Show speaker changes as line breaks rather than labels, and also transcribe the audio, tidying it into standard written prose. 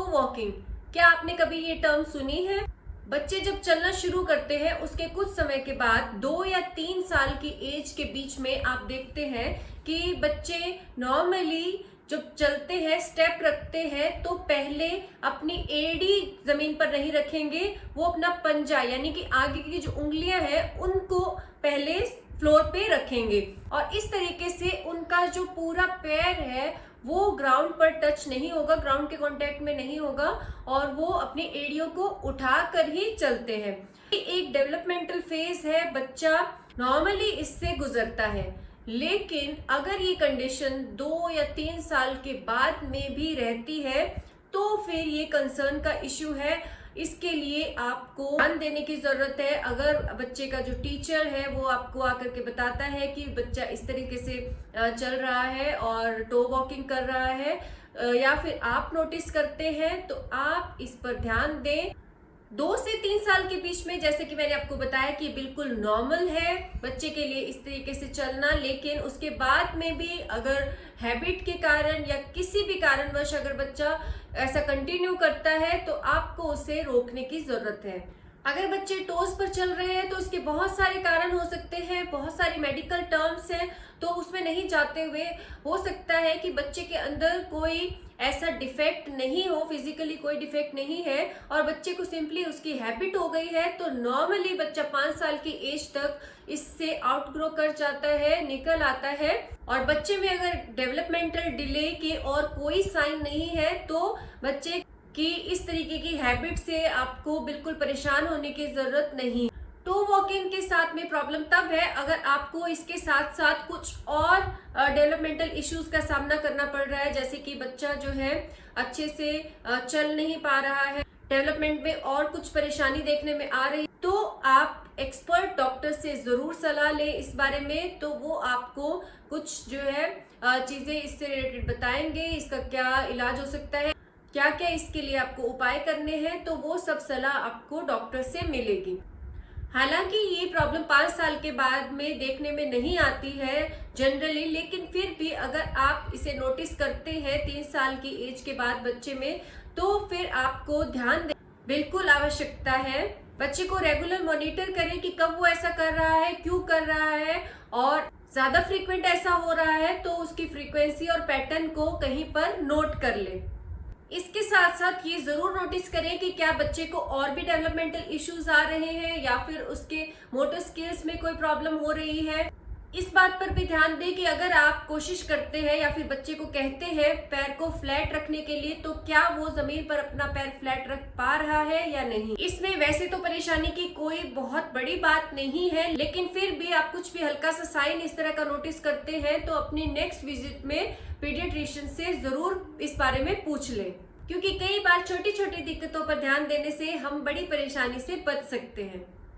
Walking, क्या आपने कभी ये टर्म सुनी है? बच्चे जब चलना शुरू करते हैं उसके कुछ समय के बाद 2 या 3 साल की एज के बीच में आप देखते हैं कि बच्चे नॉर्मली जब चलते हैं, स्टेप रखते हैं, तो पहले अपनी एड़ी जमीन पर नहीं रखेंगे, वो अपना पंजा यानी कि आगे की जो उंगलियां हैं उनको पहले फ्लोर पे रखेंगे और इस तरीके से उनका जो पूरा पैर है वो ग्राउंड पर टच नहीं होगा, ग्राउंड के कांटेक्ट में नहीं होगा और वो अपनी एड़ियों को उठा कर ही चलते हैं। एक डेवलपमेंटल फेज है, बच्चा नॉर्मली इससे गुजरता है, लेकिन अगर ये कंडीशन 2 या 3 साल के बाद में भी रहती है तो फिर ये कंसर्न का इश्यू है। इसके लिए आपको ध्यान देने की जरूरत है। अगर बच्चे का जो टीचर है वो आपको आकर के बताता है कि बच्चा इस तरीके से चल रहा है और टो वॉकिंग कर रहा है, या फिर आप नोटिस करते हैं, तो आप इस पर ध्यान दें। 2 से 3 साल के बीच में, जैसे कि मैंने आपको बताया कि बिल्कुल नॉर्मल है बच्चे के लिए इस तरीके से चलना, लेकिन उसके बाद में भी अगर हैबिट के कारण या किसी भी कारणवश अगर बच्चा ऐसा कंटिन्यू करता है तो आपको उसे रोकने की जरूरत है। अगर बच्चे टोस पर चल रहे हैं तो उसके बहुत सारे कारण हो सकते हैं, बहुत सारी मेडिकल टर्म्स हैं, तो उसमें नहीं जाते हुए हो सकता है कि बच्चे के अंदर कोई ऐसा डिफेक्ट नहीं हो, फिजिकली कोई डिफेक्ट नहीं है और बच्चे को सिंपली उसकी हैबिट हो गई है, तो नॉर्मली बच्चा 5 साल की एज तक इससे आउटग्रो कर जाता है, निकल आता है। और बच्चे में अगर डेवलपमेंटल डिले के और कोई साइन नहीं है तो बच्चे की इस तरीके की हैबिट से आपको बिल्कुल परेशान होने की जरूरत नहीं। टो वॉकिंग के साथ में प्रॉब्लम तब है अगर आपको इसके साथ साथ कुछ और डेवलपमेंटल इश्यूज का सामना करना पड़ रहा है, जैसे कि बच्चा जो है अच्छे से चल नहीं पा रहा है, डेवलपमेंट में और कुछ परेशानी देखने में आ रही, तो आप एक्सपर्ट डॉक्टर से जरूर सलाह लें इस बारे में। तो वो आपको कुछ जो है चीजें इससे रिलेटेड बताएंगे, इसका क्या इलाज हो सकता है, क्या क्या इसके लिए आपको उपाय करने हैं, तो वो सब सलाह आपको डॉक्टर से मिलेगी। हालांकि ये प्रॉब्लम 5 साल के बाद में देखने में नहीं आती है जनरली, लेकिन फिर भी अगर आप इसे नोटिस करते हैं 3 साल की एज के बाद बच्चे में, तो फिर आपको ध्यान देने बिल्कुल आवश्यकता है। बच्चे को रेगुलर मॉनिटर करें कि कब वो ऐसा कर रहा है, क्यों कर रहा है, और ज्यादा फ्रीक्वेंट ऐसा हो रहा है तो उसकी फ्रीक्वेंसी और पैटर्न को कहीं पर नोट कर ले। इसके साथ साथ ये जरूर नोटिस करें कि क्या बच्चे को और भी डेवलपमेंटल इश्यूज आ रहे हैं या फिर उसके मोटर स्किल्स में कोई प्रॉब्लम हो रही है। इस बात पर भी ध्यान दें कि अगर आप कोशिश करते हैं या फिर बच्चे को कहते हैं पैर को फ्लैट रखने के लिए, तो क्या वो जमीन पर अपना पैर फ्लैट रख पा रहा है या नहीं। इसमें वैसे तो परेशानी की कोई बहुत बड़ी बात नहीं है, लेकिन फिर भी आप कुछ भी हल्का सा साइन इस तरह का नोटिस करते हैं तो अपनी नेक्स्ट विजिट में पीडियाट्रिशियन से जरूर इस बारे में पूछ लें, क्योंकि कई बार छोटी छोटी दिक्कतों पर ध्यान देने से हम बड़ी परेशानी से बच सकते हैं।